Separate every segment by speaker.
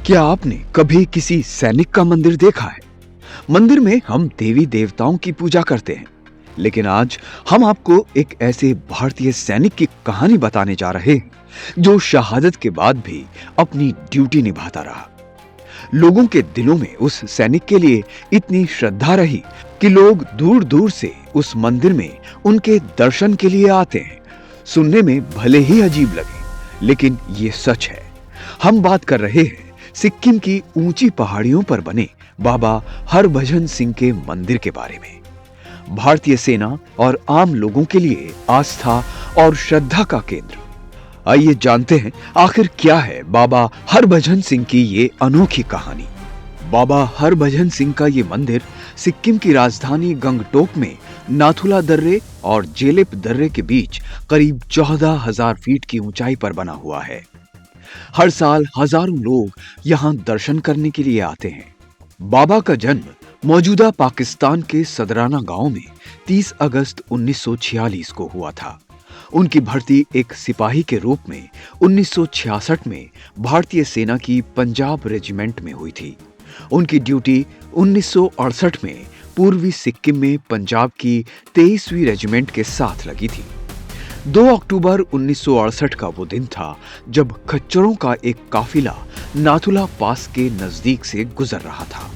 Speaker 1: क्या आपने कभी किसी सैनिक का मंदिर देखा है? मंदिर में हम देवी देवताओं की पूजा करते हैं, लेकिन आज हम आपको एक ऐसे भारतीय सैनिक की कहानी बताने जा रहे हैं जो शहादत के बाद भी अपनी ड्यूटी निभाता रहा। लोगों के दिलों में उस सैनिक के लिए इतनी श्रद्धा रही कि लोग दूर दूर से उस मंदिर में उनके दर्शन के लिए आते हैं। सुनने में भले ही अजीब लगे, लेकिन ये सच है। हम बात कर रहे हैं सिक्किम की ऊंची पहाड़ियों पर बने बाबा हरभजन सिंह के मंदिर के बारे में। भारतीय सेना और आम लोगों के लिए आस्था और श्रद्धा का केंद्र। आइए जानते हैं आखिर क्या है बाबा हरभजन सिंह की ये अनोखी कहानी। बाबा हरभजन सिंह का ये मंदिर सिक्किम की राजधानी गंगटोक में नाथुला दर्रे और जेलेप दर्रे के बीच करीब 14,000 फीट की ऊंचाई पर बना हुआ है। हर साल हजारों लोग यहाँ दर्शन करने के लिए आते हैं। बाबा का जन्म मौजूदा पाकिस्तान के सदराना गांव में 30 अगस्त 1946 को हुआ था। उनकी भर्ती एक सिपाही के रूप में 1966 में भारतीय सेना की पंजाब रेजिमेंट में हुई थी। उनकी ड्यूटी 1968 में पूर्वी सिक्किम में पंजाब की 23वीं रेजिमेंट के साथ लगी थी। 2 अक्टूबर 1968 का वो दिन था जब खच्चरों का एक काफिला नाथुला पास के नजदीक से गुजर रहा था।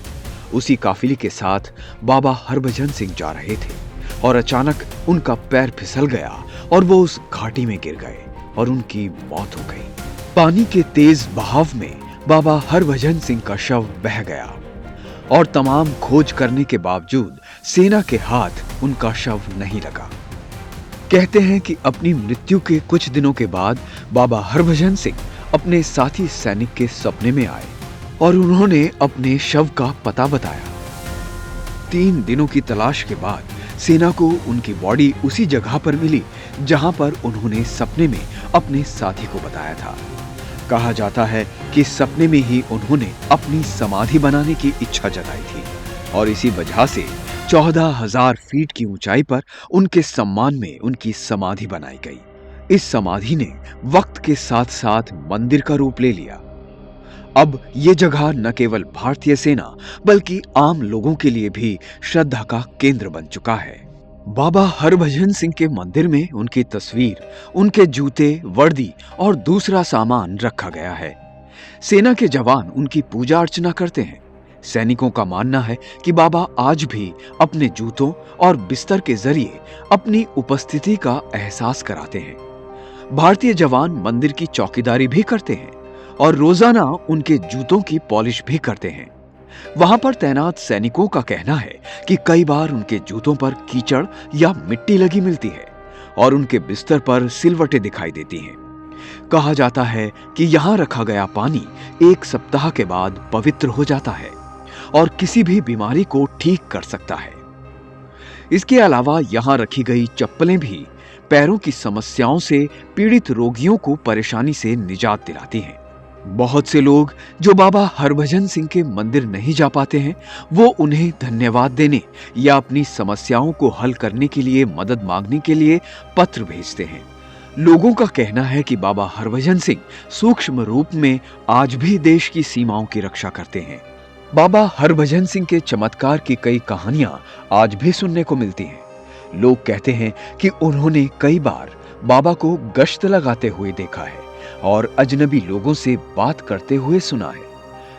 Speaker 1: उसी काफिले के साथ बाबा हरभजन सिंह जा रहे थे और अचानक उनका पैर फिसल गया और वो उस घाटी में गिर गए और उनकी मौत हो गई। पानी के तेज बहाव में बाबा हरभजन सिंह का शव बह गया और तमाम खोज करने के बावजूद सेना के हाथ उनका शव नहीं लगा। कहते हैं कि अपनी मृत्यु के कुछ दिनों के बाद बाबा हरभजन सिंह अपने साथी सैनिक के सपने में आए और उन्होंने अपने शव का पता बताया। 3 दिनों की तलाश के बाद सेना को उनकी बॉडी उसी जगह पर मिली जहां पर उन्होंने सपने में अपने साथी को बताया था। कहा जाता है कि सपने में ही उन्होंने अपनी समाधि बनाने की इच्छा जताई थी और इसी वजह से 14,000 फीट की ऊंचाई पर उनके सम्मान में उनकी समाधि बनाई गई। इस समाधि ने वक्त के साथ साथ मंदिर का रूप ले लिया। अब ये जगह न केवल भारतीय सेना बल्कि आम लोगों के लिए भी श्रद्धा का केंद्र बन चुका है। बाबा हरभजन सिंह के मंदिर में उनकी तस्वीर, उनके जूते, वर्दी और दूसरा सामान रखा गया है। सेना के जवान उनकी पूजा अर्चना करते हैं। सैनिकों का मानना है कि बाबा आज भी अपने जूतों और बिस्तर के जरिए अपनी उपस्थिति का एहसास कराते हैं। भारतीय जवान मंदिर की चौकीदारी भी करते हैं और रोजाना उनके जूतों की पॉलिश भी करते हैं। वहां पर तैनात सैनिकों का कहना है कि कई बार उनके जूतों पर कीचड़ या मिट्टी लगी मिलती है और उनके बिस्तर पर सिलवटें दिखाई देती हैं। कहा जाता है कि यहाँ रखा गया पानी 1 सप्ताह के बाद पवित्र हो जाता है और किसी भी बीमारी को ठीक कर सकता है। इसके अलावा यहाँ रखी गई चप्पलें भी पैरों की समस्याओं से पीड़ित रोगियों को परेशानी से निजात दिलाती हैं। बहुत से लोग जो बाबा हरभजन सिंह के मंदिर नहीं जा पाते हैं, वो उन्हें धन्यवाद देने या अपनी समस्याओं को हल करने के लिए मदद मांगने के लिए पत्र भेजते हैं। लोगों का कहना है कि बाबा हरभजन सिंह सूक्ष्म रूप में आज भी देश की सीमाओं की रक्षा करते हैं। बाबा हरभजन सिंह के चमत्कार की कई कहानियां आज भी सुनने को मिलती हैं। लोग कहते हैं कि उन्होंने कई बार बाबा को गश्त लगाते हुए देखा है और अजनबी लोगों से बात करते हुए सुना है।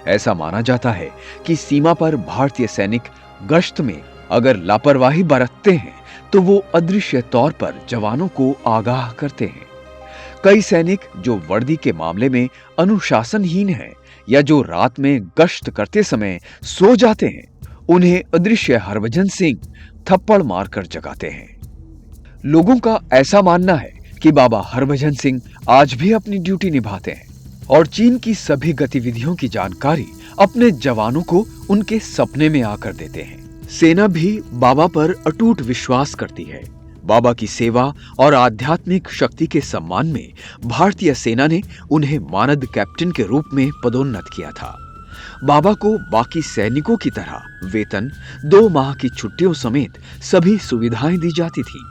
Speaker 1: ऐसा माना जाता है कि सीमा पर भारतीय सैनिक गश्त में अगर लापरवाही बरतते हैं तो वो अदृश्य तौर पर जवानों को आगाह करते हैं। कई सैनिक जो वर्दी के मामले में अनुशासनहीन हैं या जो रात में गश्त करते समय सो जाते हैं, उन्हें अदृश्य हरभजन सिंह थप्पड़ मारकर जगाते हैं। लोगों का ऐसा मानना है कि बाबा हरभजन सिंह आज भी अपनी ड्यूटी निभाते हैं और चीन की सभी गतिविधियों की जानकारी अपने जवानों को उनके सपने में आकर देते हैं। सेना भी बाबा पर अटूट विश्वास करती है। बाबा की सेवा और आध्यात्मिक शक्ति के सम्मान में भारतीय सेना ने उन्हें मानद कैप्टन के रूप में पदोन्नत किया था। बाबा को बाकी सैनिकों की तरह वेतन, 2 माह की छुट्टियों समेत सभी सुविधाएं दी जाती थी।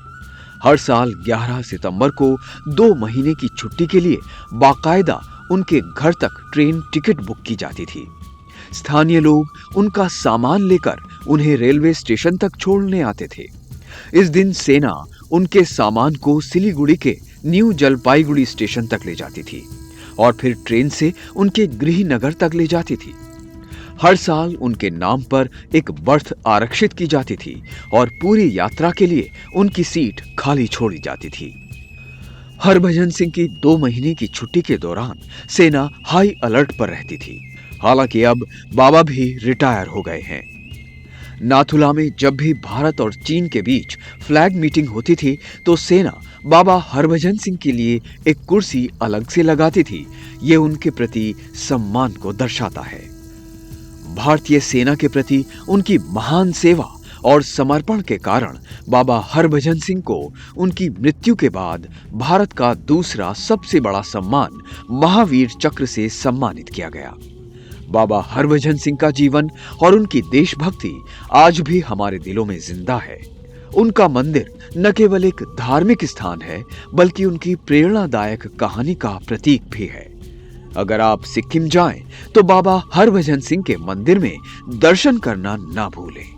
Speaker 1: हर साल 11 सितंबर को 2 महीने की छुट्टी के लिए बाकायदा उनके घर तक ट्रेन टिकट बुक की जाती थी। स्थानीय लोग उनका सामान लेकर उन्हें रेलवे स्टेशन तक छोड़ने आते थे। इस दिन सेना उनके सामान को सिलीगुड़ी के न्यू जलपाईगुड़ी स्टेशन तक ले जाती थी और फिर ट्रेन से उनके गृह नगर तक ले जाती थी। हर साल उनके नाम पर एक बर्थ आरक्षित की जाती थी और पूरी यात्रा के लिए उनकी सीट खाली छोड़ी जाती थी। हरभजन सिंह की 2 महीने की छुट्टी के दौरान सेना हाई अलर्ट पर रहती थी। हालांकि अब बाबा भी रिटायर हो गए हैं। नाथुला में जब भी भारत और चीन के बीच फ्लैग मीटिंग होती थी तो सेना बाबा हरभजन सिंह के लिए एक कुर्सी अलग से लगाती थी। ये उनके प्रति सम्मान को दर्शाता है। भारतीय सेना के प्रति उनकी महान सेवा और समर्पण के कारण बाबा हरभजन सिंह को उनकी मृत्यु के बाद भारत का दूसरा सबसे बड़ा सम्मान महावीर चक्र से सम्मानित किया गया। बाबा हरभजन सिंह का जीवन और उनकी देशभक्ति आज भी हमारे दिलों में जिंदा है। उनका मंदिर न केवल एक धार्मिक स्थान है बल्कि उनकी प्रेरणादायक कहानी का प्रतीक भी है। अगर आप सिक्किम जाएं तो बाबा हरभजन सिंह के मंदिर में दर्शन करना ना भूलें।